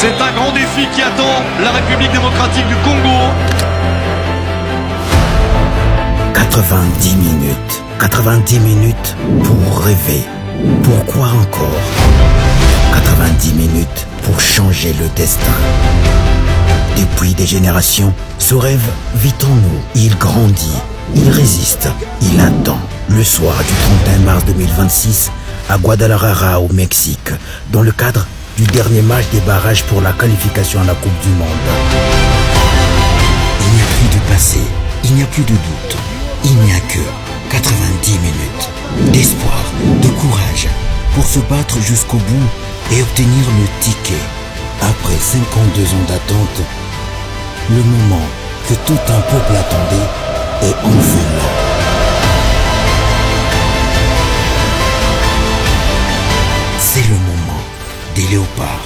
C'est un grand défi qui attend la République démocratique du Congo. 90 minutes. 90 minutes pour rêver. Pourquoi encore? 90 minutes pour changer le destin. Depuis des générations, ce rêve vit en nous. Il grandit, il résiste, il attend. Le soir du 31 mars 2026, à Guadalajara, au Mexique, dans le cadre du dernier match des barrages pour la qualification à la Coupe du Monde. Il n'y a plus de passé, il n'y a plus de doute. Il n'y a que 90 minutes d'espoir, de courage pour se battre jusqu'au bout et obtenir le ticket. Après 52 ans d'attente, le moment que tout un peuple attendait est enfin là. C'est le moment des léopards.